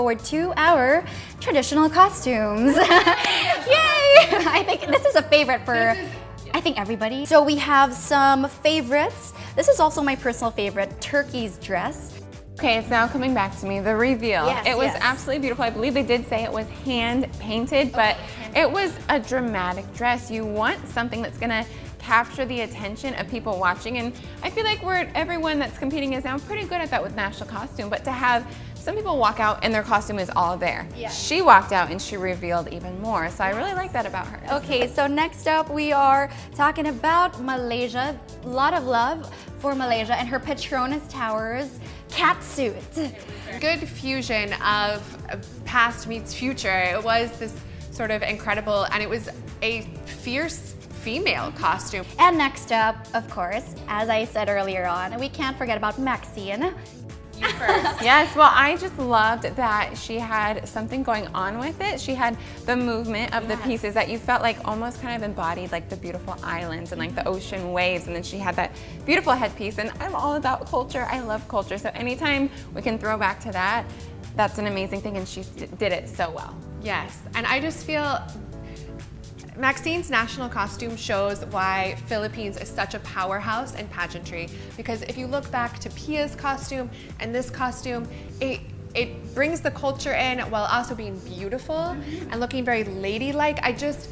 forward to our traditional costumes. Yay! I think this is a favorite for I think everybody. So we have some favorites. This is also my personal favorite, turkey's dress. Okay, it's now coming back to me, the reveal. Yes, it was yes. absolutely beautiful. I believe they did say it was hand painted, but it was a dramatic dress. You want something that's gonna capture the attention of people watching, and I feel like everyone that's competing is now pretty good at that with national costume, but to have some people walk out and their costume is all there. Yeah. She walked out and she revealed even more, so I really like that about her. Okay, so next up we are talking about Malaysia. A lot of love for Malaysia and her Petronas Towers catsuit. Good fusion of past meets future. It was this sort of incredible, and it was a fierce female costume. And next up, of course, as I said earlier on, we can't forget about Maxine. You first. Yes, well, I just loved that she had something going on with it. She had the movement of the pieces that you felt like almost kind of embodied like the beautiful islands and like the ocean waves, and then she had that beautiful headpiece, and I'm all about culture. I love culture, so anytime we can throw back to that, that's an amazing thing, and she did it so well. Yes, and I just feel Maxine's national costume shows why Philippines is such a powerhouse in pageantry, because if you look back to Pia's costume and this costume, it brings the culture in while also being beautiful and looking very ladylike. I just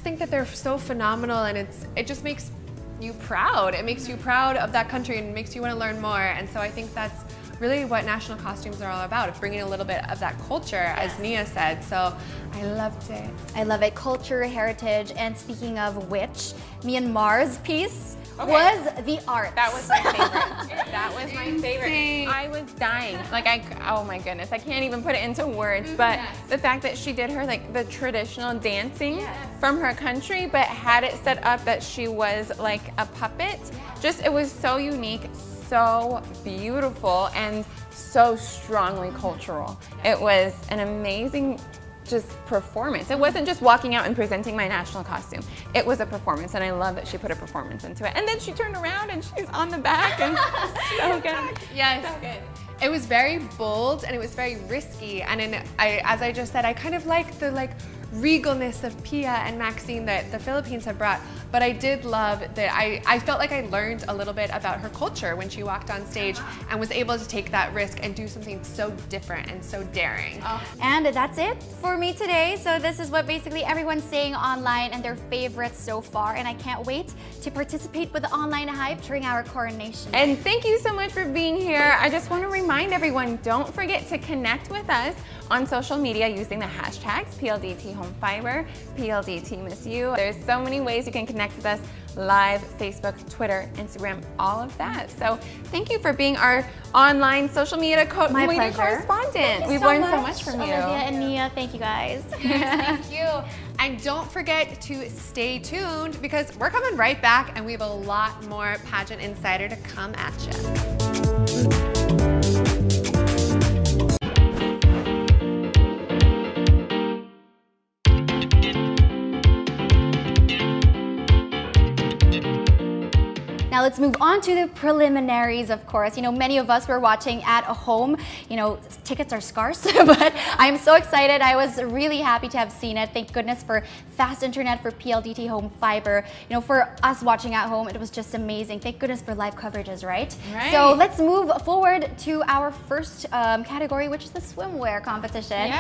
think that they're so phenomenal, and it just makes you proud. It makes you proud of that country and makes you want to learn more, and so I think that's really what national costumes are all about, of bringing a little bit of that culture, as Nia said. So I loved it. I love it. Culture, heritage, and speaking of which, Myanmar's piece was the art. That was my favorite. That was my favorite. I was dying. Like oh my goodness, I can't even put it into words, but the fact that she did her like the traditional dancing from her country, but had it set up that she was like a puppet, it was so unique, so beautiful, and so strongly cultural. It was an amazing performance. It wasn't just walking out and presenting my national costume. It was a performance, and I love that she put a performance into it. And then she turned around and she's on the back, and so good. Yes. So good. It was very bold and it was very risky, and as I just said, I kind of like the regalness of Pia and Maxine that the Philippines have brought, but I did love that I felt like I learned a little bit about her culture when she walked on stage and was able to take that risk and do something so different and so daring. And that's it for me today. So this is what basically everyone's saying online and their favorites so far, and I can't wait to participate with the online hype during our coronation. And thank you so much for being here. I just want to remind everyone, don't forget to connect with us on social media using the hashtags PLDTHomeFiber, PLDTMissYou. There's so many ways you can connect with us: live, Facebook, Twitter, Instagram, all of that. So thank you for being our online social media correspondent. We've learned so much from you. Olivia and Nia, thank you guys. Thank you. And don't forget to stay tuned, because we're coming right back and we have a lot more Pageant Insider to come at you. Now let's move on to the preliminaries, of course. You know, many of us were watching at home. You know, tickets are scarce, but I'm so excited. I was really happy to have seen it. Thank goodness for fast internet for PLDT Home Fiber. You know, for us watching at home, it was just amazing. Thank goodness for live coverages, right? So let's move forward to our first category, which is the swimwear competition.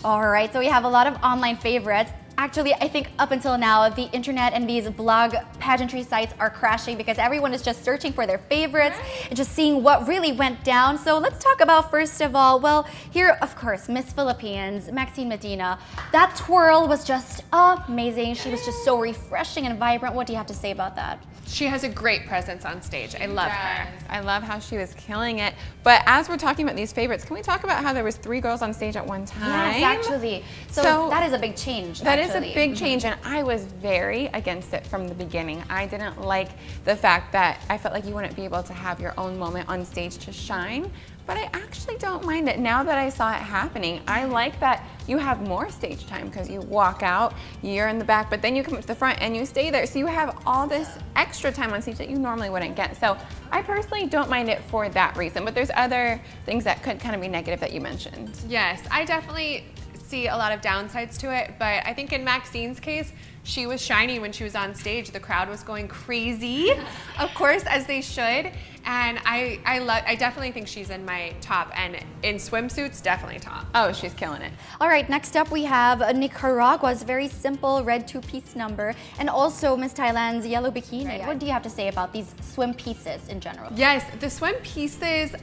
All right, so we have a lot of online favorites. Actually, I think up until now, the internet and these blog pageantry sites are crashing because everyone is just searching for their favorites and just seeing what really went down. So let's talk about, first of all, well, here, of course, Miss Philippines, Maxine Medina. That twirl was just amazing. She was just so refreshing and vibrant. What do you have to say about that? She has a great presence on stage. I love her. I love how she was killing it. But as we're talking about these favorites, can we talk about how there was 3 girls on stage at one time? Yes, actually. So that is a big change. That is was a big change, and I was very against it from the beginning. I didn't like the fact that I felt like you wouldn't be able to have your own moment on stage to shine, but I actually don't mind it. Now that I saw it happening, I like that you have more stage time because you walk out, you're in the back, but then you come up to the front and you stay there. So you have all this extra time on stage that you normally wouldn't get. So I personally don't mind it for that reason, but there's other things that could kind of be negative that you mentioned. Yes, I definitely see a lot of downsides to it, but I think in Maxine's case, she was shiny when she was on stage. The crowd was going crazy, of course, as they should. And I definitely think she's in my top, and in swimsuits, definitely top. Oh, she's killing it. All right, next up we have Nicaragua's very simple red two-piece number, and also Miss Thailand's yellow bikini. Right. What do you have to say about these swim pieces in general? Yes, the swim pieces,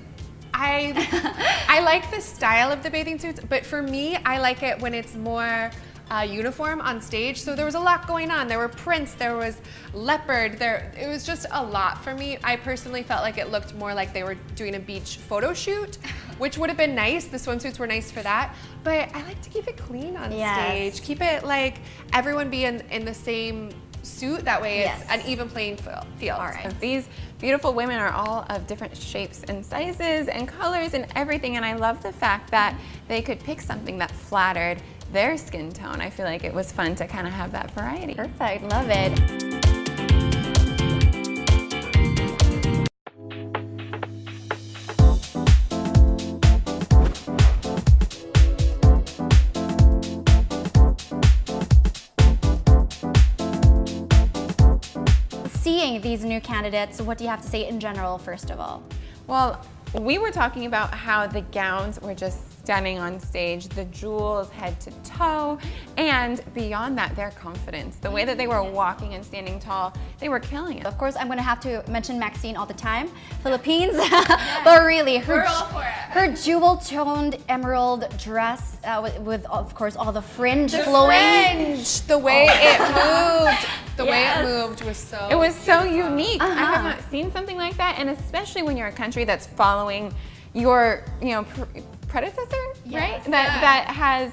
I like the style of the bathing suits, but for me, I like it when it's more uniform on stage. So there was a lot going on. There were prints, there was leopard, it was just a lot for me. I personally felt like it looked more like they were doing a beach photo shoot, which would have been nice. The swimsuits were nice for that, but I like to keep it clean on stage. Keep it like everyone be in the same suit, that way it's an even playing field. All right. So these beautiful women are all of different shapes and sizes and colors and everything, and I love the fact that they could pick something that flattered their skin tone. I feel like it was fun to kind of have that variety. Perfect, love it. Seeing these new candidates, what do you have to say in general, first of all? Well, we were talking about how the gowns were just stunning on stage, the jewels head to toe, and beyond that, their confidence. The way that they were walking and standing tall, they were killing it. Of course, I'm going to have to mention Maxine all the time. Philippines, but really, her jewel-toned emerald dress with, of course, all the fringe flowing. The way it moved, the way it moved was so It was so unique. I have not seen something like that, and especially when you're a country that's following your, predecessor, right? That has,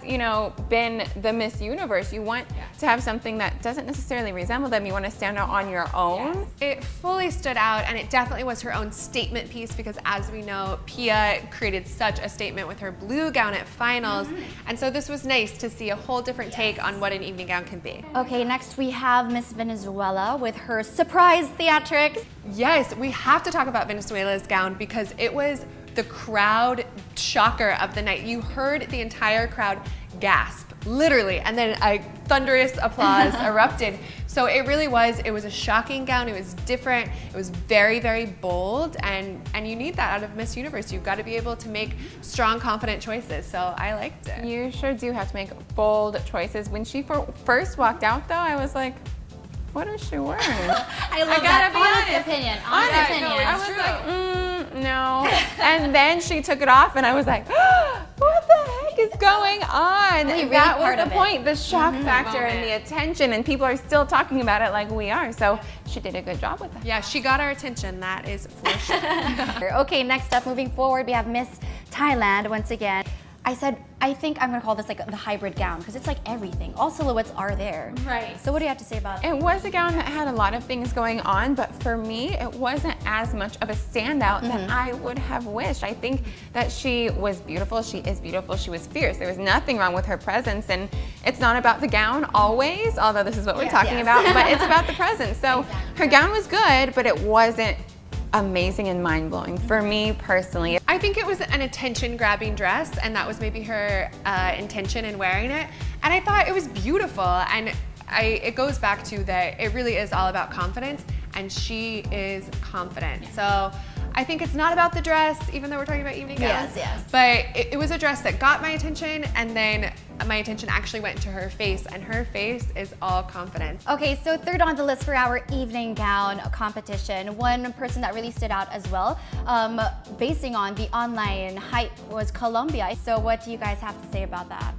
been the Miss Universe. You want to have something that doesn't necessarily resemble them. You want to stand out on your own. It fully stood out, and it definitely was her own statement piece because, as we know, Pia created such a statement with her blue gown at finals, and so this was nice to see a whole different take on what an evening gown can be. Okay, next we have Miss Venezuela with her surprise theatrics. Yes, we have to talk about Venezuela's gown because it was the crowd shocker of the night. You heard the entire crowd gasp, literally, and then a thunderous applause erupted. So it really was, it was a shocking gown, it was different, it was very, very bold, and you need that out of Miss Universe. You've got to be able to make strong, confident choices, so I liked it. You sure do have to make bold choices. When she first walked out, though, I was like, what is she wearing? I love that. Honest opinion. Honest opinion. I was like, no. And then she took it off, and I was like, what the heck is going on? Really that part was of the point, the shock factor and the attention, and people are still talking about it like we are. So she did a good job with that. Yeah, she got our attention, that is for sure. Okay, next up, moving forward, we have Miss Thailand once again. I think I'm gonna call this like the hybrid gown because it's like everything. All silhouettes are there. Right. So what do you have to say about it? It was a gown that had a lot of things going on, but for me, it wasn't as much of a standout that I would have wished. I think that she was beautiful, she is beautiful, she was fierce. There was nothing wrong with her presence, and it's not about the gown always, although this is what we're talking about, but it's about the presence. So her gown was good, but it wasn't amazing and mind-blowing for me personally. I think it was an attention-grabbing dress, and that was maybe her intention in wearing it. And I thought it was beautiful, and it goes back to that it really is all about confidence, and she is confident. So I think it's not about the dress, even though we're talking about evening gowns. Yes. But it was a dress that got my attention, and then my attention actually went to her face, and her face is all confidence. Okay, so third on the list for our evening gown competition, one person that really stood out as well, basing on the online hype, was Colombia. So what do you guys have to say about that?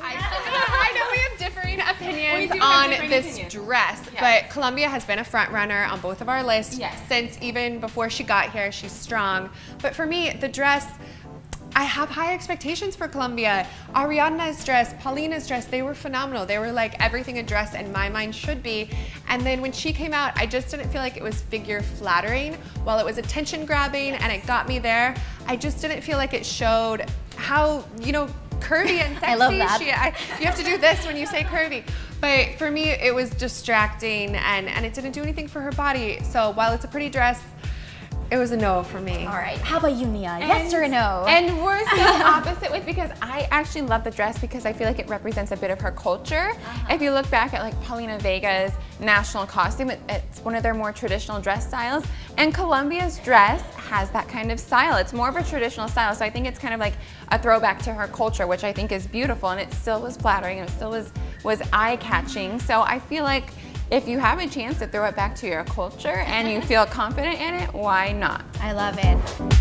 I know we have differing opinions on this dress, but Colombia has been a front runner on both of our lists since even before she got here. She's strong. But for me, the dress, I have high expectations for Colombia. Ariadna's dress, Paulina's dress, they were phenomenal. They were like everything a dress in my mind should be. And then when she came out, I just didn't feel like it was figure flattering. While it was attention grabbing and it got me there, I just didn't feel like it showed how, you know, curvy and sexy I love that. you have to do this when you say curvy. But for me, it was distracting and it didn't do anything for her body. So while it's a pretty dress, it was a no for me. All right, how about you, Nia? Yes or a no? And we're so opposite with, because I actually love the dress because I feel like it represents a bit of her culture. If you look back at like Paulina Vega's national costume, it's one of their more traditional dress styles. And Colombia's dress has that kind of style. It's more of a traditional style. So I think it's kind of like a throwback to her culture, which I think is beautiful. And it still was flattering and it still was eye-catching. So I feel like if you have a chance to throw it back to your culture and you feel confident in it, why not? I love it.